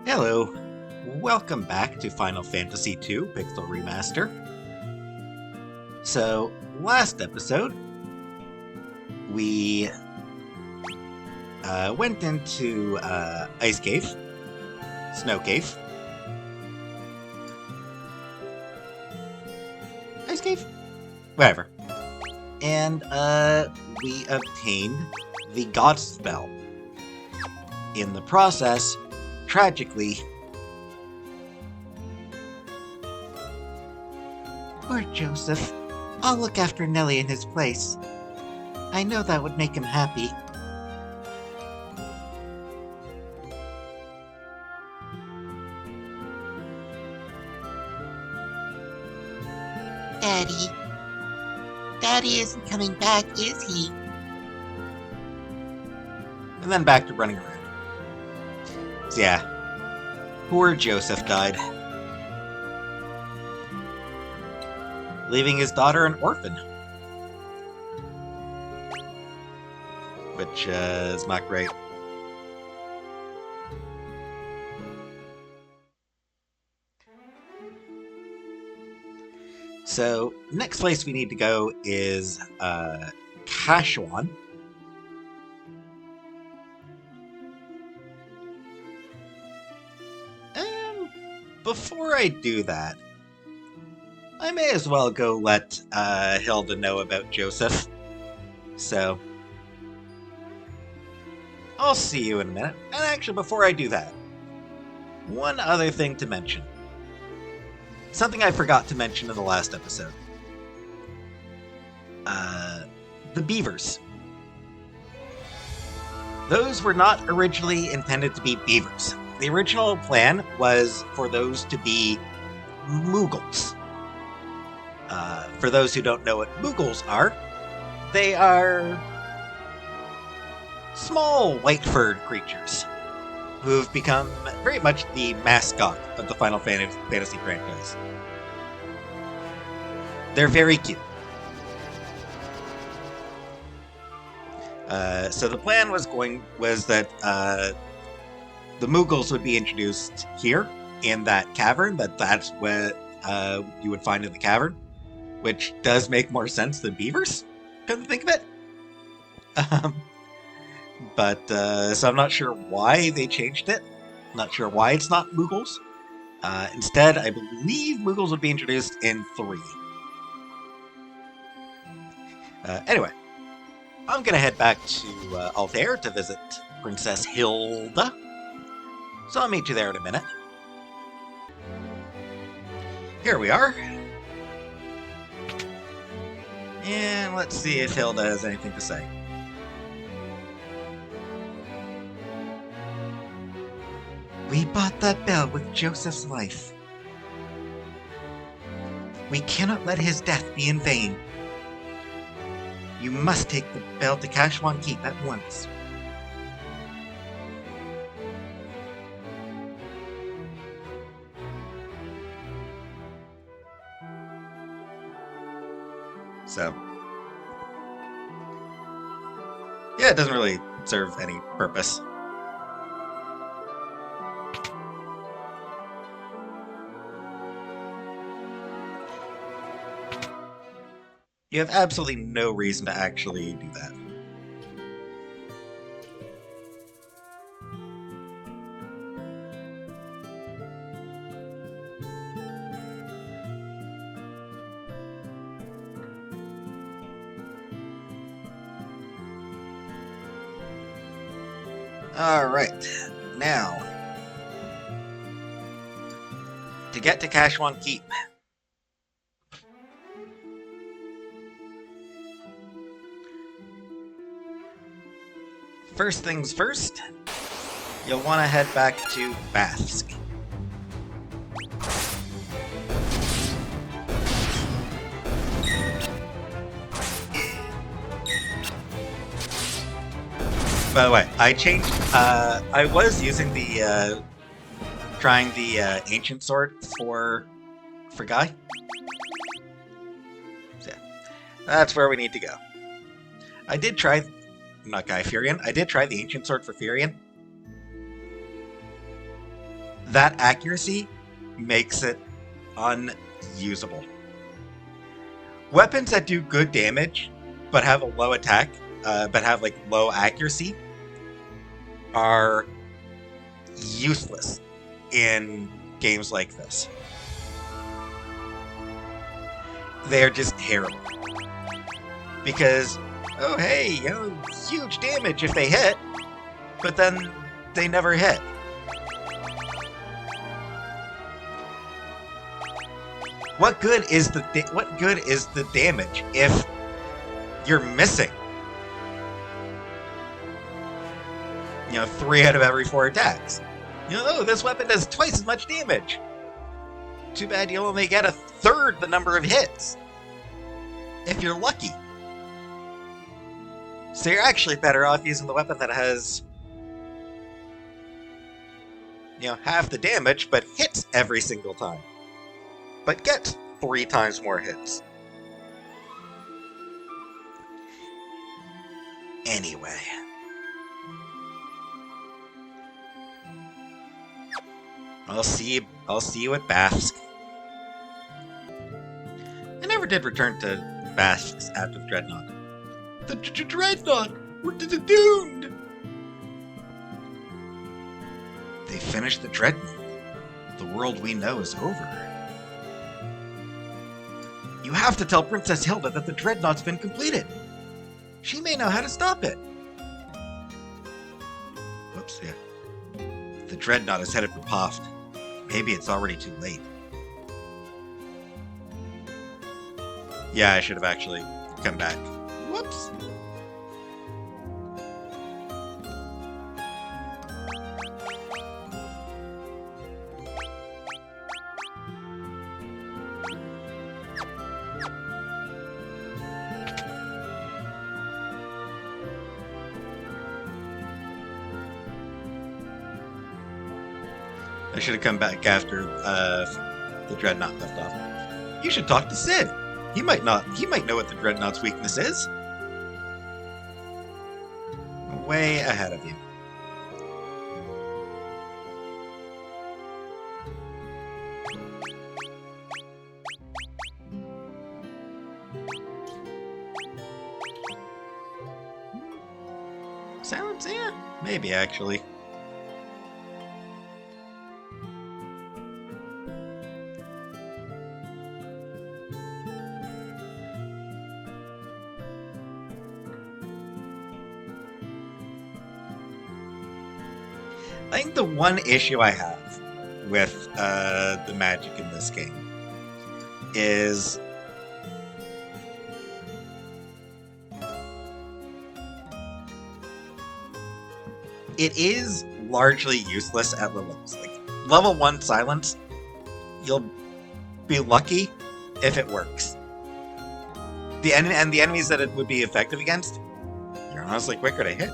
Hello, welcome back to Final Fantasy II Pixel Remaster. So, last episode, we went into Ice Cave, Snow Cave. Ice Cave? Whatever. And we obtained the God Spell. In the process, tragically, poor Joseph. I'll look after Nelly in his place. I know that would make him happy. Daddy. Daddy isn't coming back, is he? And then back to running around. So yeah, poor Joseph died, leaving his daughter an orphan, which is not great. So, next place we need to go is Kashuan. Before I do that, I may as well go let Hilda know about Joseph. So, I'll see you in a minute. And actually, before I do that, one other thing to mention. Something I forgot to mention in the last episode. The beavers. Those were not originally intended to be beavers. The original plan was for those to be Moogles. For those who don't know what Moogles are, they are small white-furred creatures who've become very much the mascot of the Final Fantasy franchise. They're very cute. So the plan was that the Moogles would be introduced here in that cavern. That's what you would find in the cavern, which does make more sense than beavers. Come to think of it. So I'm not sure why they changed it. Not sure why it's not Moogles. Instead, I believe Moogles would be introduced in 3. Anyway, I'm gonna head back to Altair to visit Princess Hilda. So I'll meet you there in a minute. Here we are. And let's see if Hilda has anything to say. We bought that bell with Joseph's life. We cannot let his death be in vain. You must take the bell to Kashuan Keep at once. So, yeah, it doesn't really serve any purpose. You have absolutely no reason to actually do that. Alright, now, to get to Kashuan Keep, first things first, you'll want to head back to Bathsk. By the way, I changed, I was using the, trying the Ancient Sword for Guy. So, yeah, that's where we need to go. I did try, not Guy, Furion. I did try the Ancient Sword for Furion. that accuracy makes it unusable. Weapons that do good damage but have a low attack, but have like low accuracy, are useless in games like this. They're just terrible. Because, oh hey, huge damage if they hit, but then they never hit. What good is the damage if you're missing 3 out of every 4 attacks? Oh, this weapon does twice as much damage. Too bad you'll only get 1/3 the number of hits. If you're lucky. So you're actually better off using the weapon that has half the damage, but hits every single time. But gets 3 times more hits. Anyway. I'll see you at Basque. I never did return to Basque's after the Dreadnought. The Dreadnought! We're doomed! They finished the Dreadnought. The world we know is over. You have to tell Princess Hilda that the Dreadnought's been completed. She may know how to stop it. Whoops, yeah. The Dreadnought is headed for Poft. Maybe it's already too late. Yeah, I should have actually come back. Whoops. I should have come back after the Dreadnought left off. You should talk to Sid. He might know what the Dreadnought's weakness is. Way ahead of you. Sounds, yeah, maybe actually. I think the one issue I have with the magic in this game is it is largely useless at levels. Like level 1 silence, you'll be lucky if it works. The enemies that it would be effective against, you're honestly quicker to hit.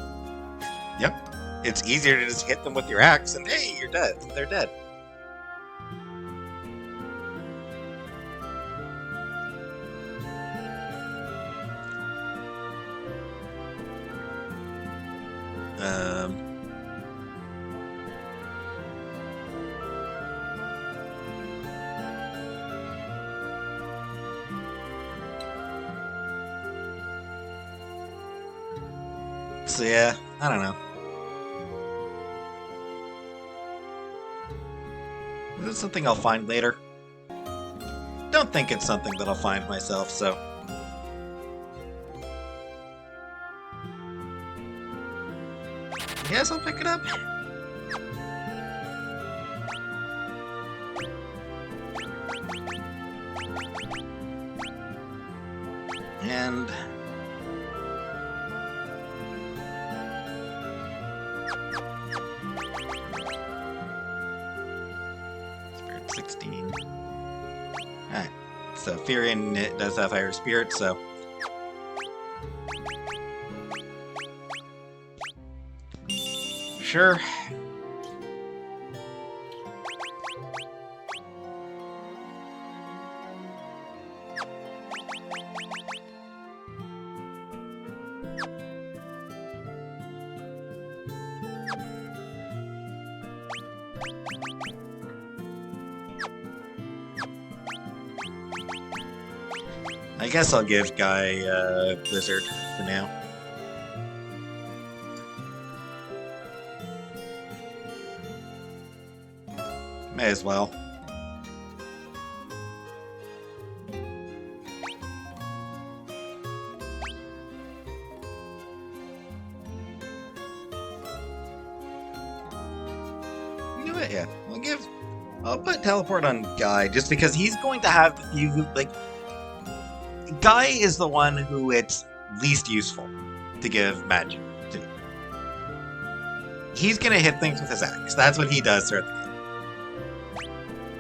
Yep. It's easier to just hit them with your axe and hey, you're dead. They're dead. So yeah, I don't know. Is it something I'll find later? Don't think it's something that I'll find myself, so... Yes, I'll pick it up. And... Spirit 16. Alright. So Furion does have higher spirit, so... Sure. I guess I'll give Guy Blizzard for now. May as well. You know what? Yeah, I'll put teleport on Guy just because he's going to have Guy is the one who it's least useful to give magic to. He's gonna hit things with his axe. That's what he does throughout the game.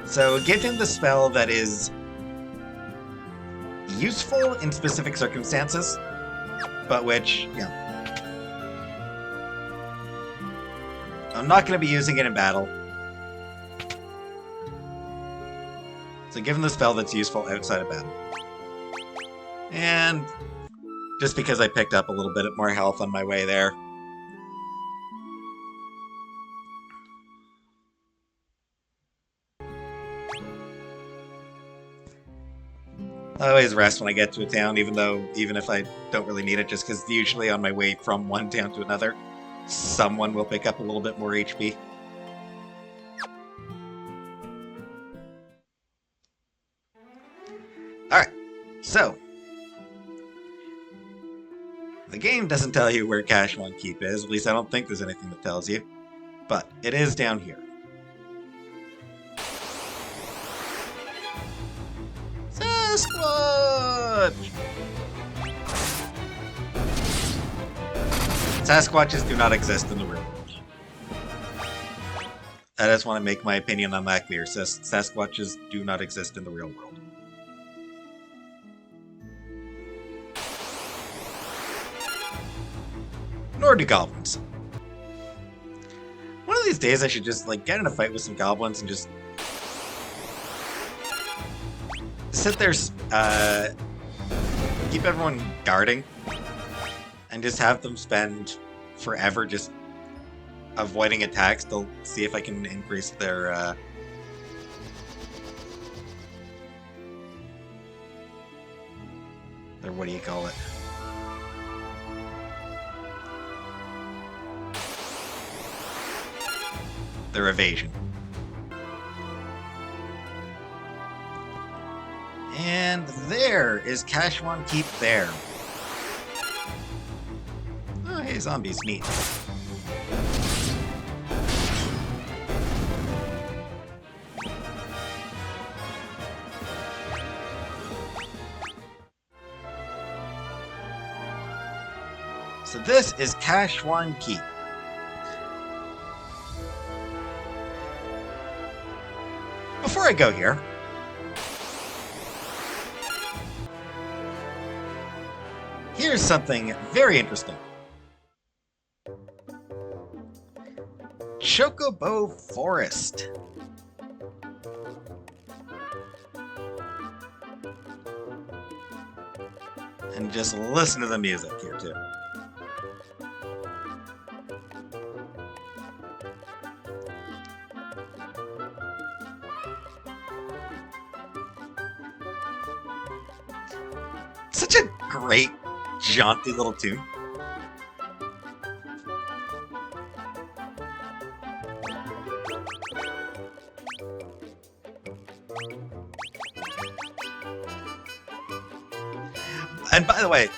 So give him the spell that is useful in specific circumstances, but which, I'm not going to be using it in battle. So give him the spell that's useful outside of battle. And just because I picked up a little bit more health on my way there. I always rest when I get to a town, even if I don't really need it, just because usually on my way from one town to another, someone will pick up a little bit more HP. Alright, so the game doesn't tell you where Kashuan Keep is, at least I don't think there's anything that tells you, but it is down here. Sasquatch! Sasquatches do not exist in the real world. I just want to make my opinion on that clear. Sasquatches do not exist in the real world. Nor do goblins. One of these days I should just get in a fight with some goblins and just sit there, keep everyone guarding, and just have them spend forever just avoiding attacks to see if I can increase their, what do you call it? Their evasion. And there is Kashuan Keep there. Oh, hey, zombies, neat. So this is Kashuan Keep. Before I go here, here's something very interesting. Chocobo Forest. And just listen to the music here, too. Such a great, jaunty little tune. And by the way,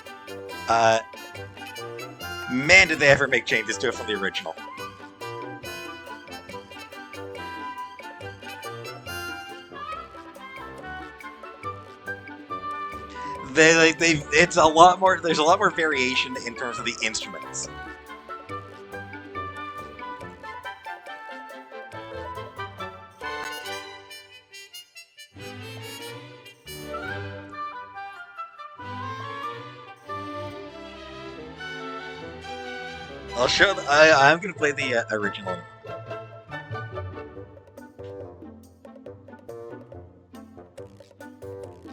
man, did they ever make changes to it from the original. It's a lot more. There's a lot more variation in terms of the instruments. I'll show. I'm gonna play the original.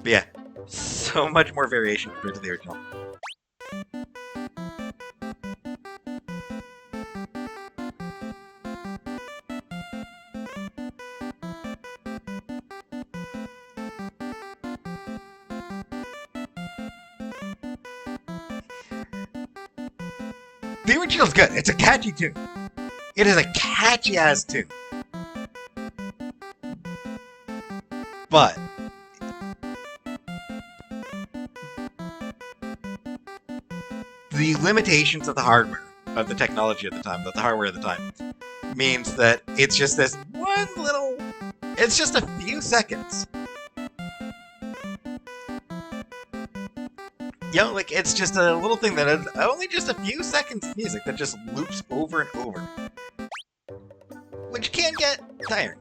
But yeah, so much more variation compared to the original. The original's good. It's a catchy tune. It is a catchy ass tune. But the limitations of the hardware, of the technology at the time, of the hardware at the time, means that it's just this one little... It's just a few seconds. You know, like, it's just a little thing that is only just a few seconds of music that just loops over and over. Which can get tiring.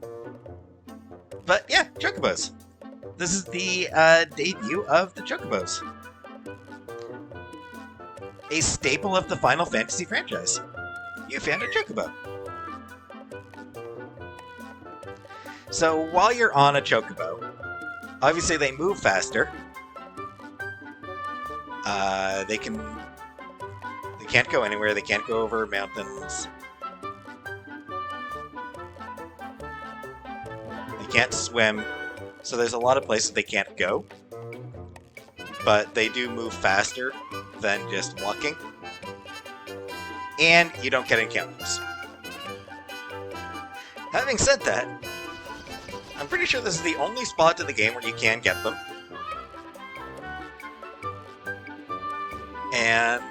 But yeah, Chocobos. This is the debut of the Chocobos. A staple of the Final Fantasy franchise. You found a Chocobo. So while you're on a Chocobo, obviously they move faster. They can't go anywhere. They can't go over mountains. They can't swim. So there's a lot of places they can't go. But they do move faster than just walking. And you don't get encounters. Having said that, I'm pretty sure this is the only spot in the game where you can get them. And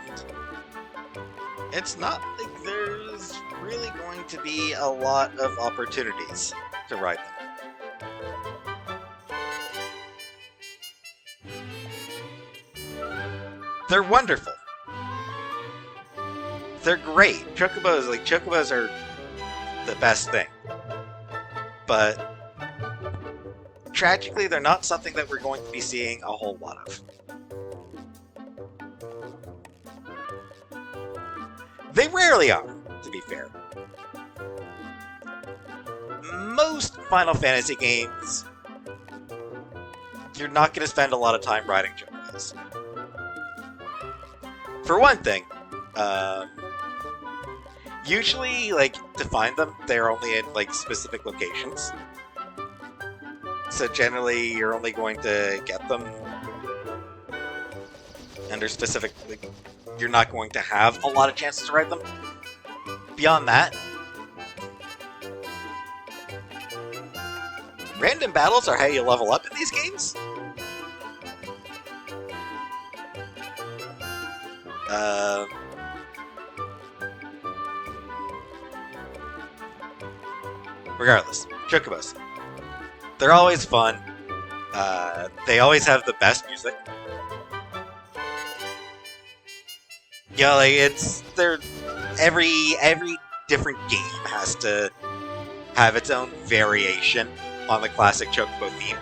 it's not like there's really going to be a lot of opportunities to ride them. They're wonderful. They're great. Chocobos are the best thing. But tragically, they're not something that we're going to be seeing a whole lot of. They rarely are, to be fair. Most Final Fantasy games, you're not going to spend a lot of time riding Chocobos. For one thing, usually, like, to find them, they're only in, like, specific locations. So generally, you're only going to get them under specific... Like, you're not going to have a lot of chances to ride them. Beyond that, random battles are how you level up in these games. Regardless, Chocobos. They're always fun. They always have the best music. Yeah, like every different game has to have its own variation on the classic Chocobo theme.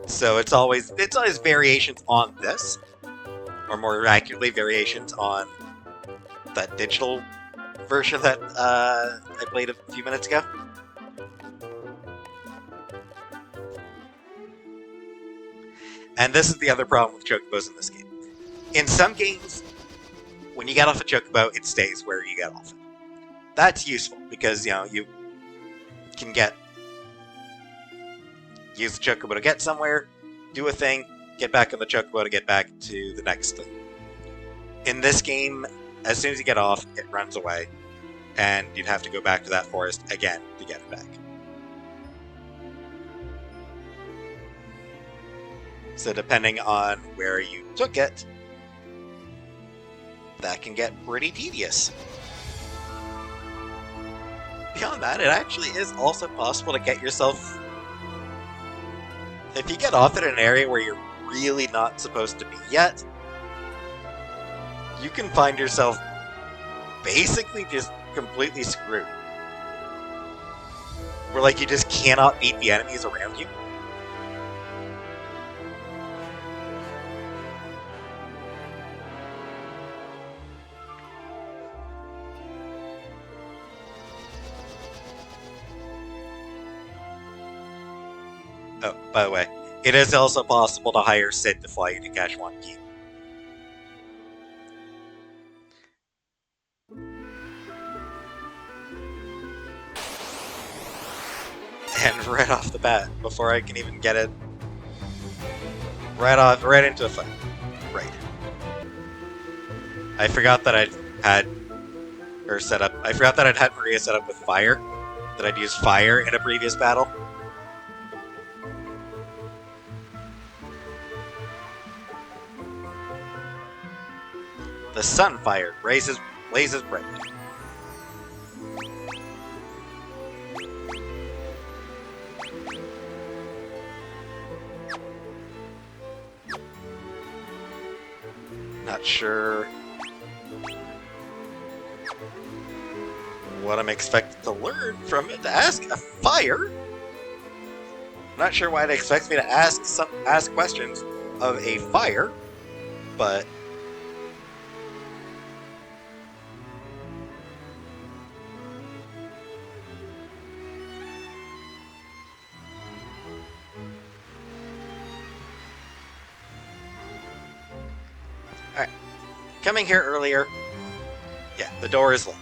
So it's always variations on this, or more accurately, variations on that digital version that I played a few minutes ago. And this is the other problem with Chocobos in this game. In some games, when you get off a Chocobo, it stays where you get off it. That's useful, because, you know, you can use the Chocobo to get somewhere, do a thing, get back on the Chocobo to get back to the next thing. In this game, as soon as you get off, it runs away, and you'd have to go back to that forest again to get it back. So depending on where you took it, that can get pretty tedious. Beyond that, it actually is also possible to get yourself... If you get off at an area where you're really not supposed to be yet, you can find yourself basically just completely screwed. Where, like, you just cannot beat the enemies around you. Oh, by the way, it is also possible to hire Sid to fly you to Kashuan Keep. And right off the bat, before I can even get it right into a fight. Right. I forgot that I forgot that I'd had Maria set up with fire. That I'd used fire in a previous battle. The sunfire blazes brightly. Not sure what I'm expected to learn from it. To ask a fire? Not sure why it expects me to ask questions of a fire, but alright. Coming here earlier. Yeah, the door is locked.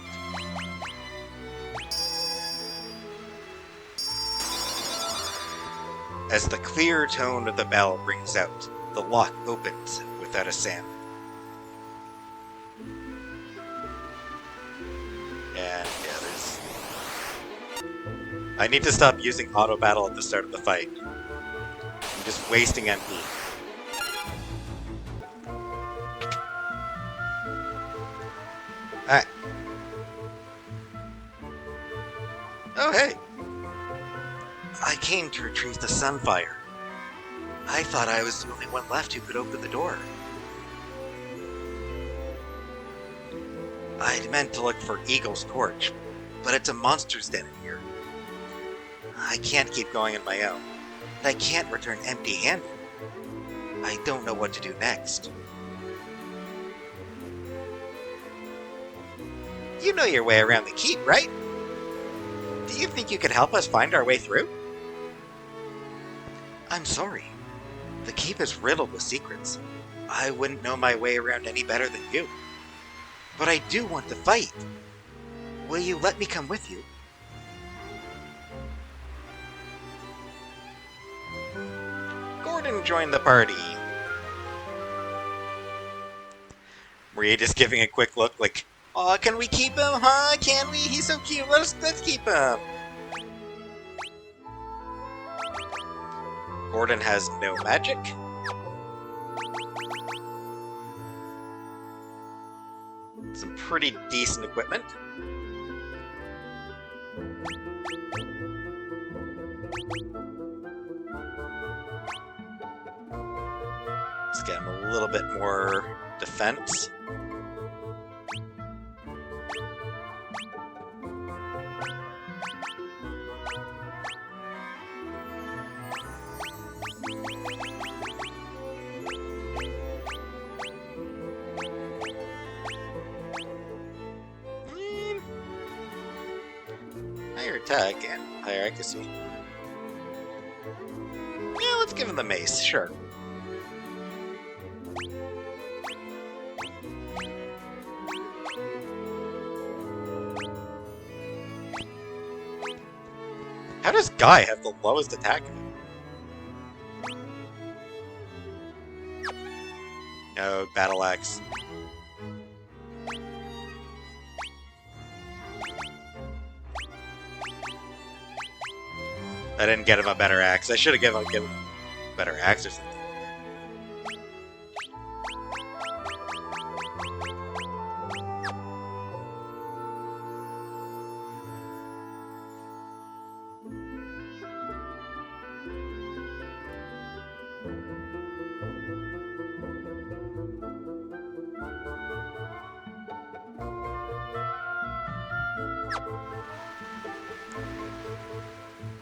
As the clear tone of the bell rings out, the lock opens without a sound. And yeah, there's... I need to stop using auto battle at the start of the fight. I'm just wasting MP. Alright. Oh, hey! I came to retrieve the sunfire. I thought I was the only one left who could open the door. I'd meant to look for Eagle's torch, but it's a monster's den in here. I can't keep going on my own, and I can't return empty-handed. I don't know what to do next. You know your way around the keep, right? Do you think you could help us find our way through? I'm sorry. The keep is riddled with secrets. I wouldn't know my way around any better than you. But I do want to fight. Will you let me come with you? Gordon joined the party. Maria just giving a quick look like, "Aw, can we keep him, huh? Can we? He's so cute. Let's keep him." Gordon has no magic. Some pretty decent equipment. Let's get him a little bit more defense. Higher attack and higher accuracy. Yeah, let's give him the mace, sure. How does Guy have the lowest attack? No, battle axe. I didn't get him a better axe. I should have given him a better axe or something.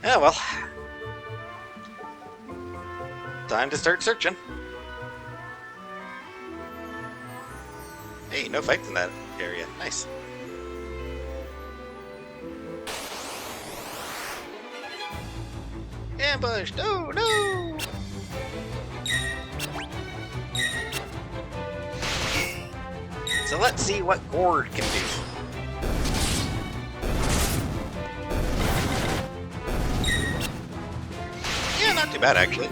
Yeah, well. Time to start searching. Hey, no fights in that area. Nice. Ambushed! Oh, no! So let's see what Gord can do. Yeah, not too bad, actually.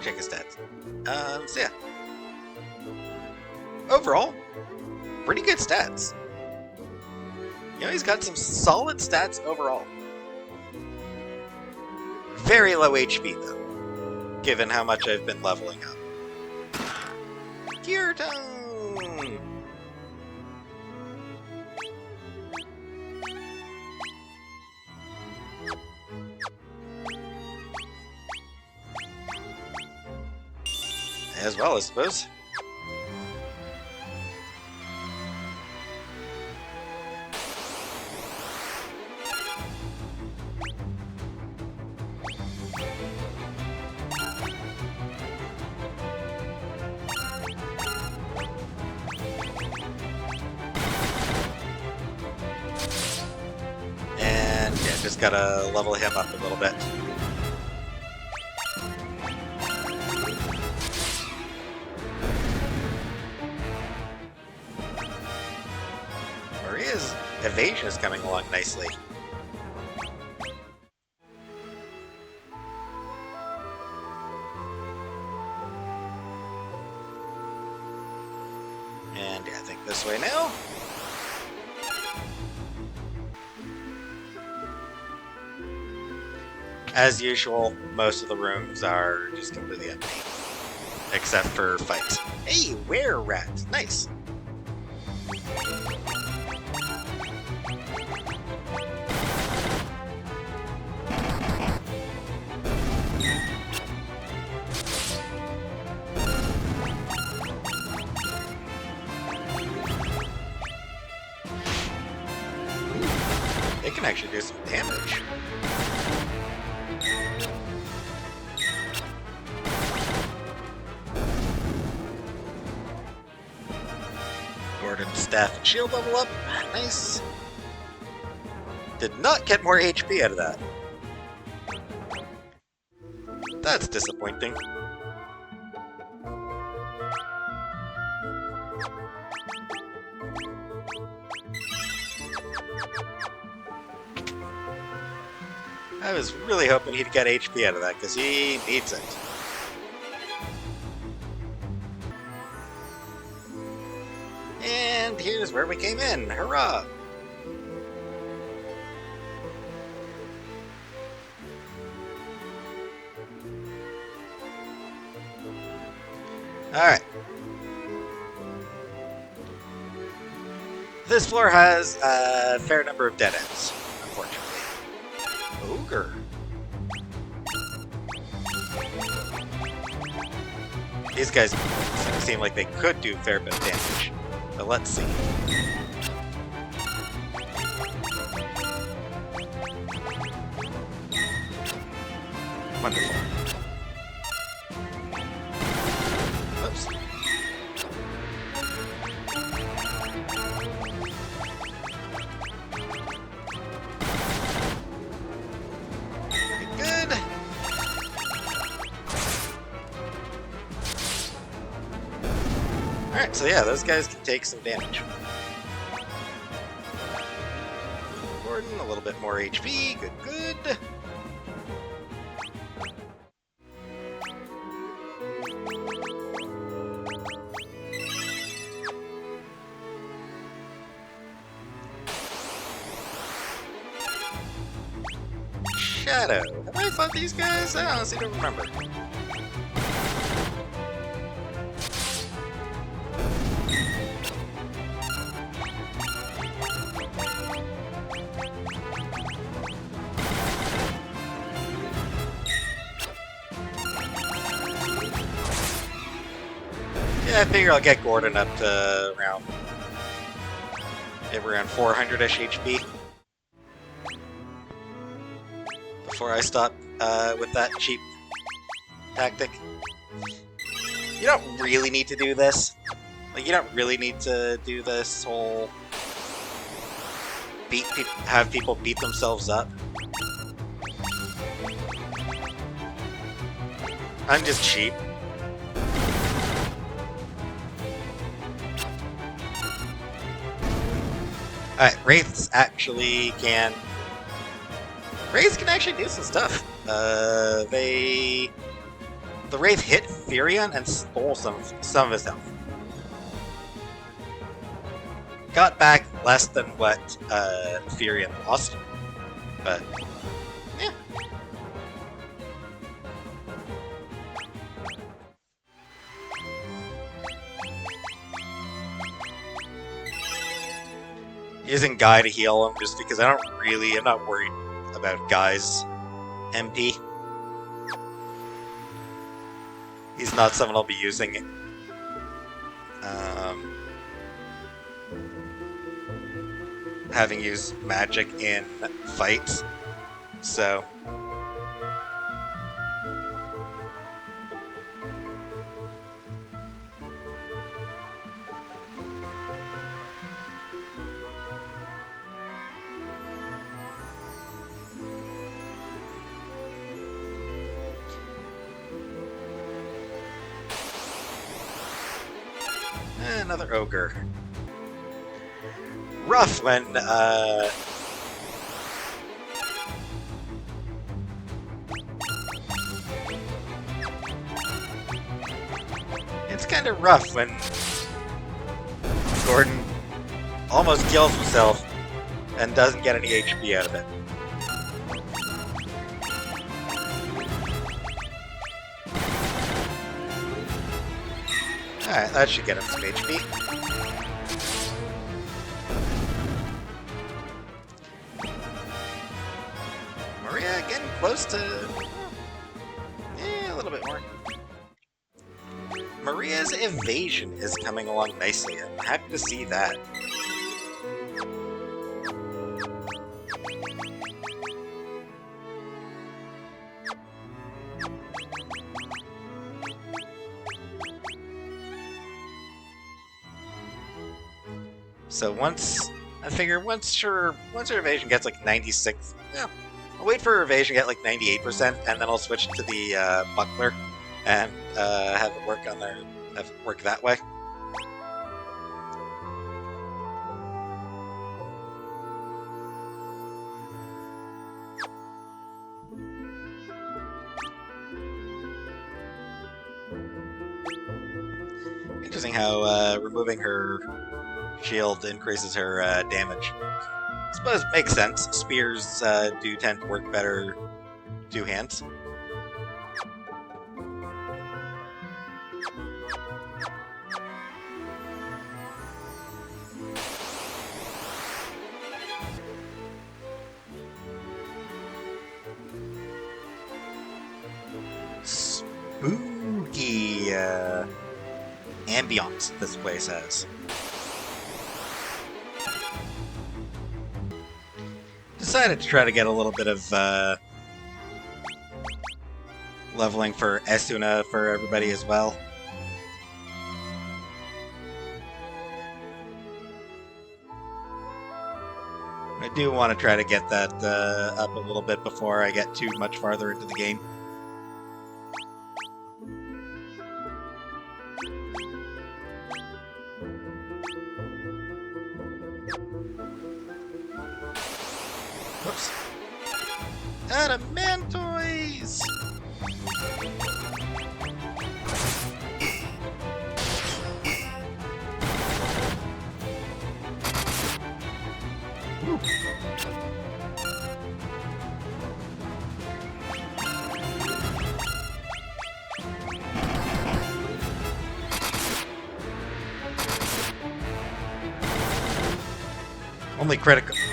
check his stats. So yeah. Overall, pretty good stats. You know, he's got some solid stats overall. Very low HP, though, given how much I've been leveling up. Kirtan! As well, I suppose. And yeah, just gotta level him up a little bit. Maria's evasion is coming along nicely. And yeah, I think this way now. As usual, most of the rooms are just completely empty. Except for fights. Hey, were-rat! Nice! They can actually do some damage. Gordon's staff and shield level up. Nice. Did not get more HP out of that. That's disappointing. I was really hoping he'd get HP out of that, because he needs it. And here's where we came in. Hurrah! Alright. This floor has a fair number of dead ends, unfortunately. Ogre. These guys seem like they could do a fair bit of damage, but let's see. Wonderful. Oops. Good. Alright, so yeah, those guys can take some damage. Gordon, a little bit more HP. Good, good. Shadow. Have I fought these guys? I honestly don't remember. Yeah, I figure I'll get Gordon up to around 400-ish HP before I stop with that cheap tactic. You don't really need to do this. Like, you don't really need to do this whole have people beat themselves up. I'm just cheap. Alright, Wraiths actually can... Wraiths can actually do some stuff. They The Wraith hit Furion and stole some of his health. Got back less than what Furion lost, but yeah. Using Guy to heal him just because I'm not worried about Guy's MP. He's not someone I'll be using. Having used magic in fights, so. Another ogre. Rough when, it's kind of rough when Gordon almost kills himself and doesn't get any HP out of it. Alright, that should get him some HP. Maria getting close to... a little bit more. Maria's evasion is coming along nicely. I'm happy to see that. So once her evasion gets like 96, yeah, I'll wait for her evasion to get like 98%, and then I'll switch to the buckler and have it work that way. Interesting how removing her shield increases her damage. I suppose it makes sense. Spears do tend to work better two hands. Spooky ambiance this place has. Decided to try to get a little bit of leveling for Esuna for everybody as well. I do want to try to get that up a little bit before I get too much farther into the game. Whoops. Adamantoids! Woo.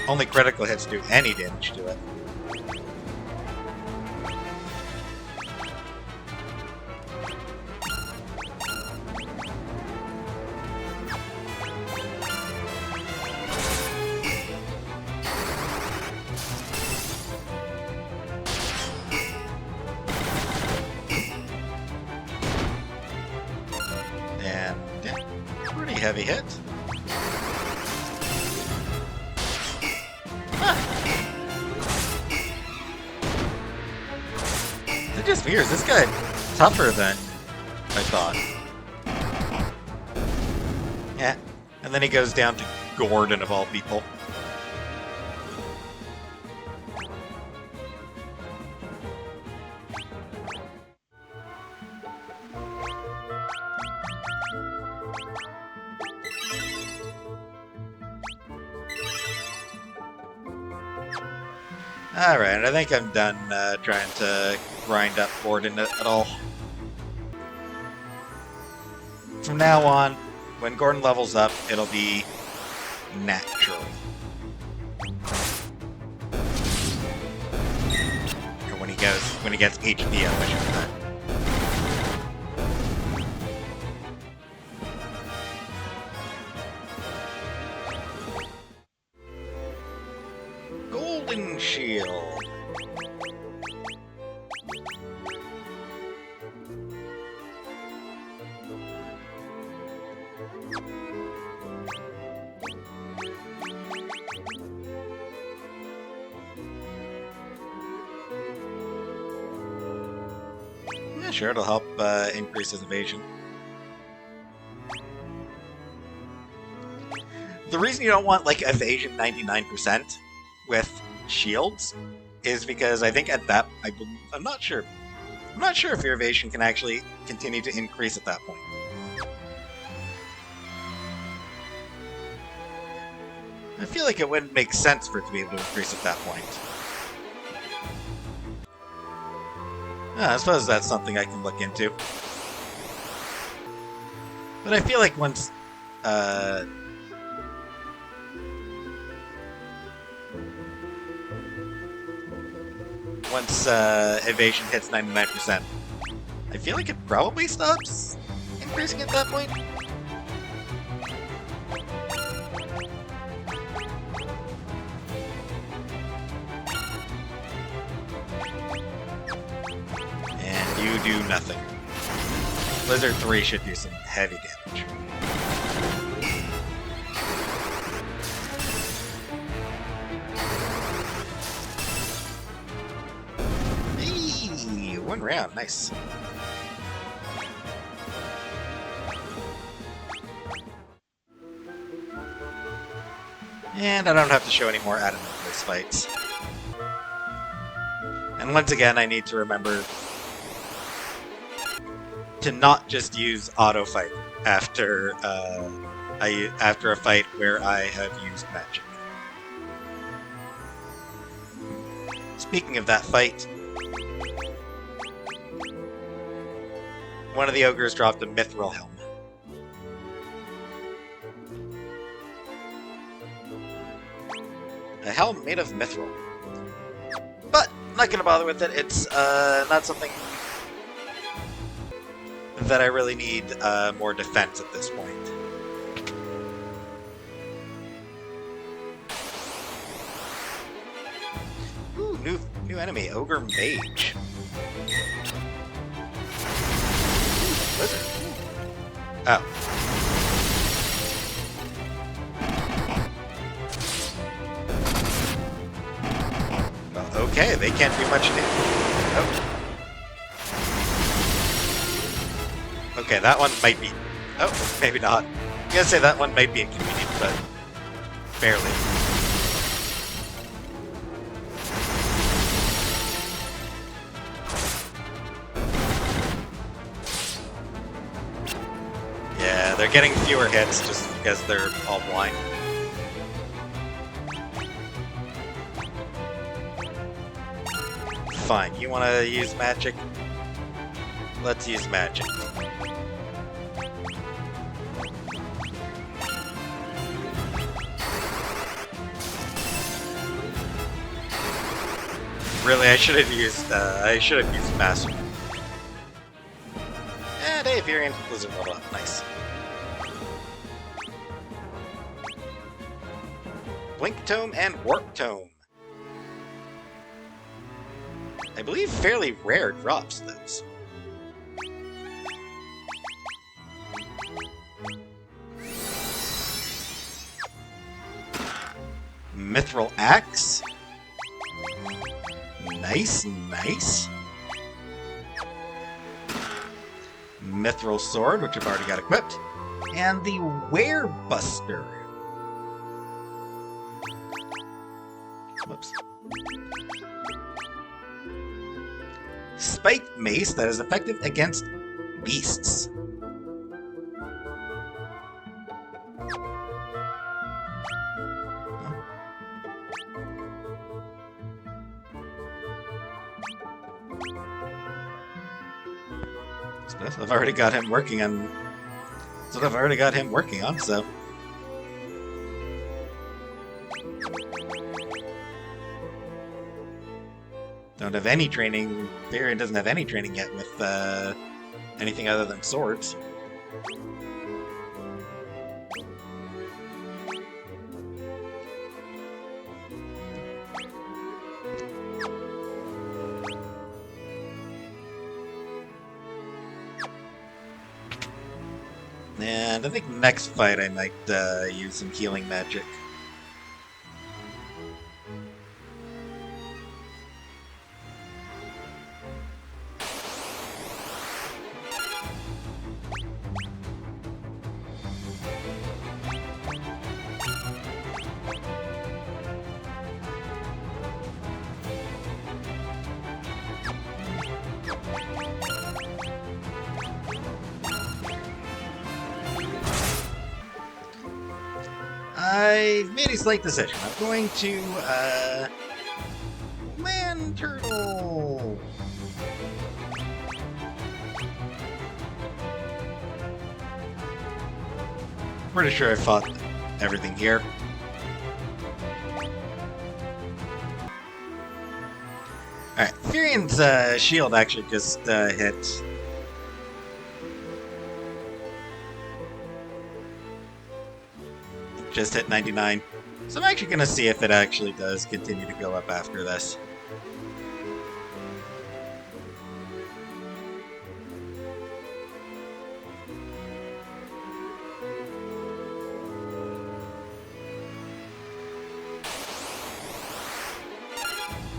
Only critical hits do any damage to it. And yeah, pretty heavy hit. It just fears this guy tougher than I thought. Yeah, and then he goes down to Gordon of all people. Alright, I think I'm done trying to grind up Gordon at all. From now on, when Gordon levels up, it'll be natural. Or when he gets HP, I wish for that. Golden Shield. Yeah, sure, it'll help increase his evasion. The reason you don't want, like, evasion 99% with shields is because I think at that... I'm not sure. I'm not sure if your evasion can actually continue to increase at that point. I feel like it wouldn't make sense for it to be able to increase at that point. I suppose that's something I can look into. But I feel like once evasion hits 99%, I feel like it probably stops increasing at that point. And you do nothing. Blizzard 3 should do some heavy damage. Hey, one round, nice. And I don't have to show any more adamant voice fights. And once again, I need to remember to not just use auto fight after after a fight where I have used magic. Speaking of that fight, one of the ogres dropped a mithril helm. A helm made of mithril. But I'm not gonna bother with it. It's not something that I really need more defense at this point. Ooh, new enemy, Ogre Mage. Wizard. Oh. Well, okay, they can't do much damage. Oh. Okay, that one might be... Oh, maybe not. I'm gonna say that one might be inconvenient, but... barely. Yeah, they're getting fewer hits just because they're all blind. Fine, you wanna use magic? Let's use magic. Really, I should have used Master. And hey, Variant Blizzard level up. Nice. Blink Tome and Warp Tome. I believe fairly rare drops, those. Mithril Axe. Nice, nice. Mithril Sword, which I've already got equipped. And the Werebuster. Whoops. Spiked Mace that is effective against beasts. Stuff I've already got him working on. That's what I've already got him working on, so. Don't have any training. Varian doesn't have any training yet with anything other than swords. And I think next fight I might use some healing magic. I've made a slight decision. I'm going to, Man Turtle! Pretty sure I fought everything here. Alright, Furian's shield actually just hit. Just hit 99. So I'm actually going to see if it actually does continue to go up after this.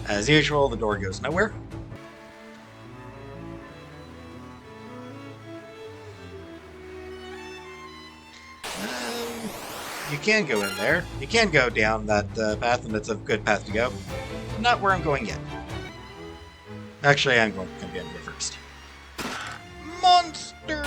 As usual, the door goes nowhere. You can go in there. You can go down that path, and it's a good path to go. Not where I'm going yet. Actually, I'm going to come down here first. Monsters!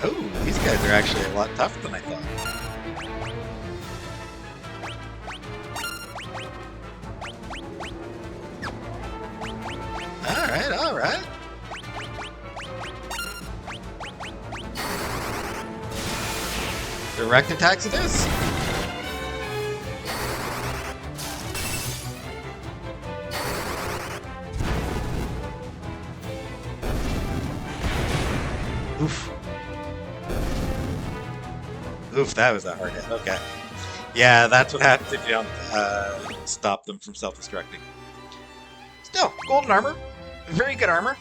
Oh, these guys are actually a lot tougher than I thought. Alright, alright. Direct attacks it is. Oof. Oof, that was a hard hit. Okay. Yeah, that's what happens if you don't stop them from self-destructing. Still, golden armor. Very good armor.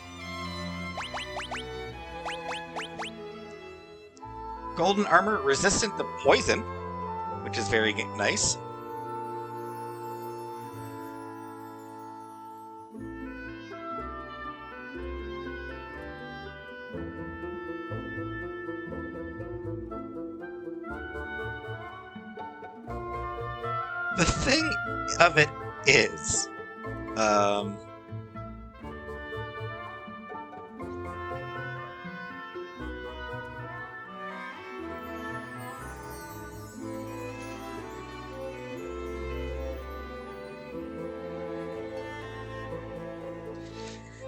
Golden armor resistant to poison, which is very nice. The thing of it is, so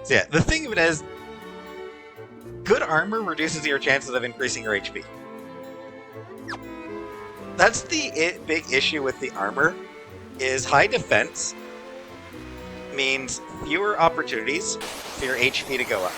yeah, the thing of it is, good armor reduces your chances of increasing your HP. That's the big issue with the armor, is high defense means fewer opportunities for your HP to go up.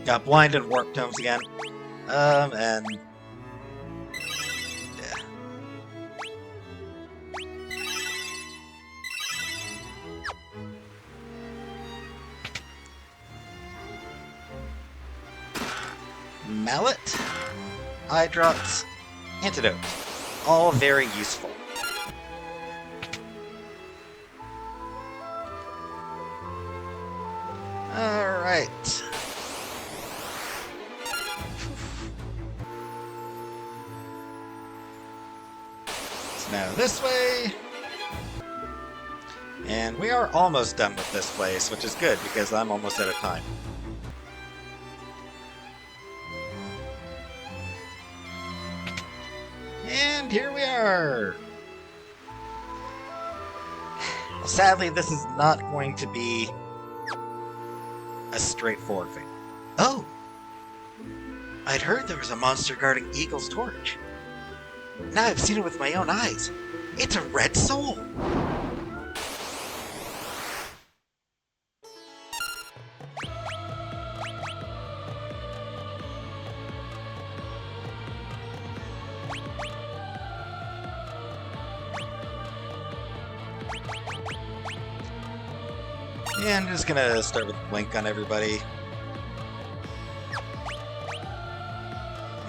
Got blinded warp tomes again. And yeah. mallet, eye drops, antidote. All very useful. Alright. So now this way. And we are almost done with this place, which is good because I'm almost out of time. And here we are! Sadly, this is not going to be a straightforward thing. Oh! I'd heard there was a monster guarding Eagle's torch. Now I've seen it with my own eyes. It's a red soul! Yeah, I'm just gonna start with Blink on everybody.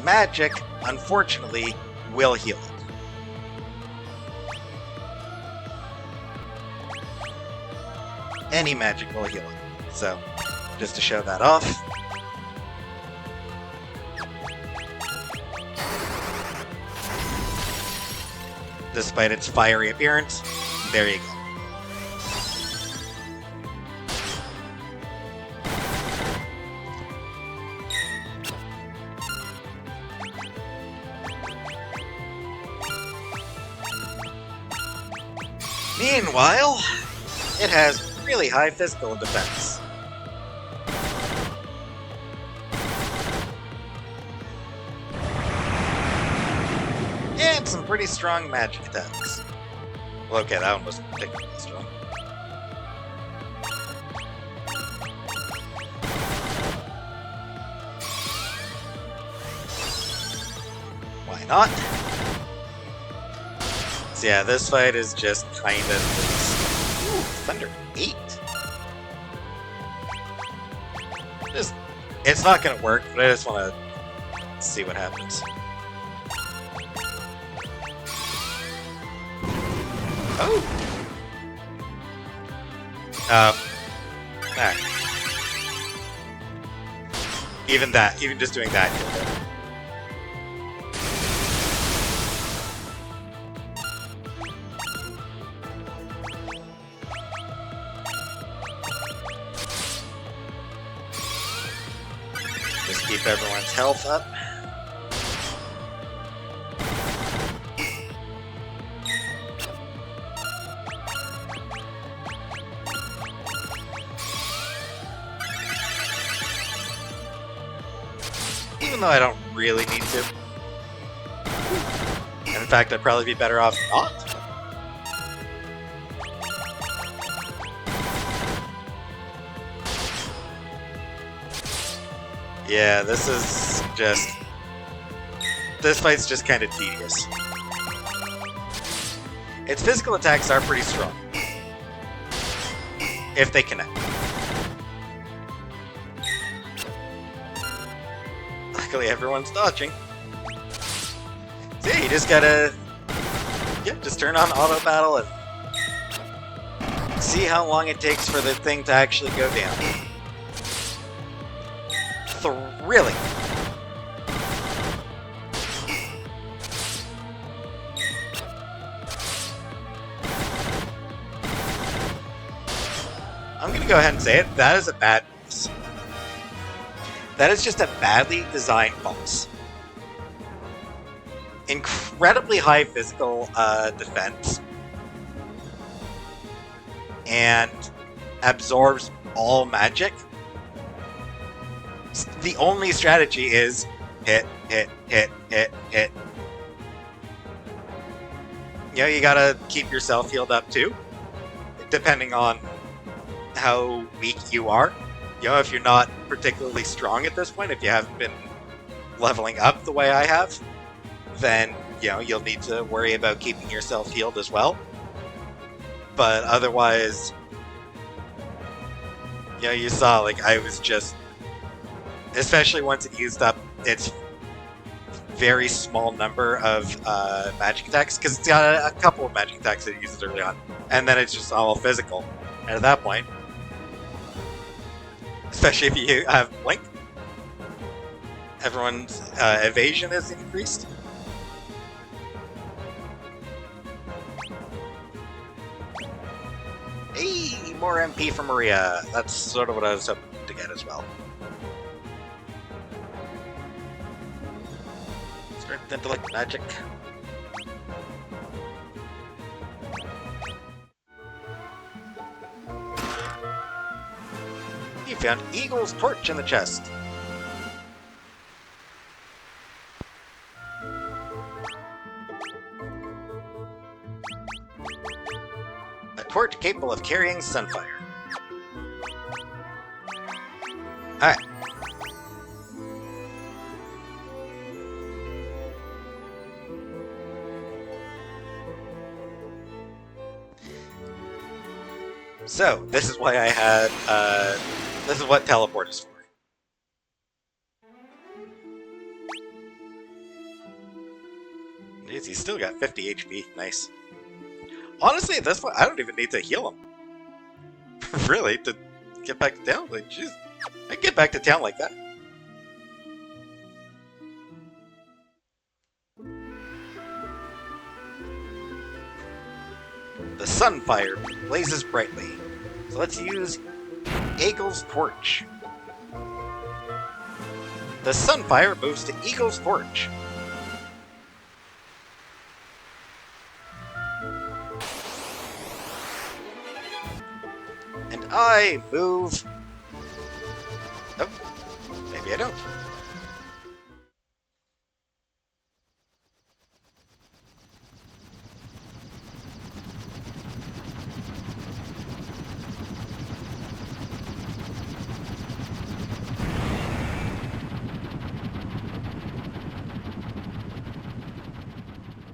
Magic, unfortunately, will heal it. Any magic will heal it. So, just to show that off. Despite its fiery appearance, there you go. Meanwhile, it has really high physical defense. And some pretty strong magic attacks. Well, okay, that one wasn't particularly strong. Why not? So yeah, this fight is just kind of... Ooh, Thunder 8. It's not gonna work, but I just want to see what happens. Oh! Even just doing that killed it. Just keep everyone's health up. Even though I don't really need to. And in fact, I'd probably be better off not. Yeah, this fight's just kind of tedious. Its physical attacks are pretty strong. If they connect. Luckily everyone's dodging. So yeah, you just gotta... Yeah, just turn on auto battle and... see how long it takes for the thing to actually go down. Thrilling. I'm gonna go ahead and say it. That is a bad boss. That is just a badly designed boss. Incredibly high physical defense. And absorbs all magic. The only strategy is hit, hit, hit, hit, hit. You know, you gotta keep yourself healed up too, depending on how weak you are. You know, if you're not particularly strong at this point, if you haven't been leveling up the way I have, then, you know, you'll need to worry about keeping yourself healed as well. But otherwise, you know, you saw, like, I was just... Especially once it used up its very small number of magic attacks, because it's got a couple of magic attacks that it uses early on, and then it's just all physical. And at that point, especially if you have Blink, everyone's evasion is increased. Hey, more MP for Maria. That's sort of what I was hoping to get as well. Strength, intellect, magic. You found Eagle's torch in the chest. A torch capable of carrying Sunfire. Alright. So, this is why I had, this is what teleport is for. Jeez, he's still got 50 HP. Nice. Honestly, at this point, I don't even need to heal him. Really, to get back to town? Like, jeez, I can get back to town like that. The Sunfire blazes brightly. So let's use Eagle's Torch. The Sunfire moves to Eagle's Torch. And I move... Nope. Maybe I don't.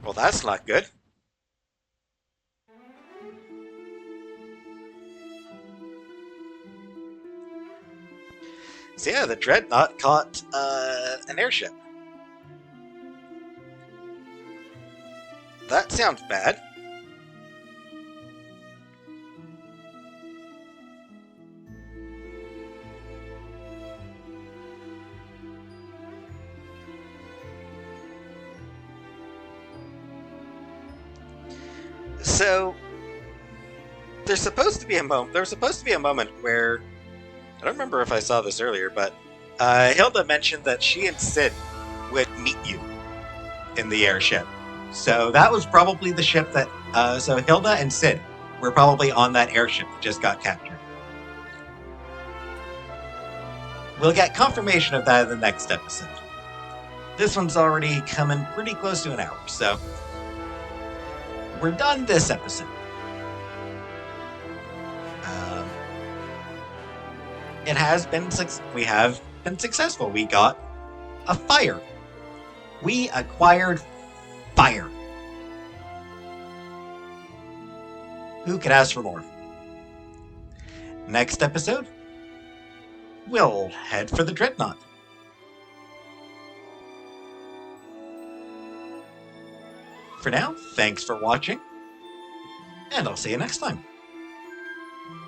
Well, that's not good. So yeah, the Dreadnought caught an airship. That sounds bad. So there's supposed to be a moment. There was supposed to be a moment where I don't remember if I saw this earlier, but Hilda mentioned that she and Sid would meet you in the airship. So that was probably the ship that. So Hilda and Sid were probably on that airship that just got captured. We'll get confirmation of that in the next episode. This one's already coming pretty close to an hour, so we're done this episode. It has been we have been successful. We got a fire. We acquired fire. Who could ask for more? Next episode, we'll head for the Dreadnought. For now, thanks for watching, and I'll see you next time.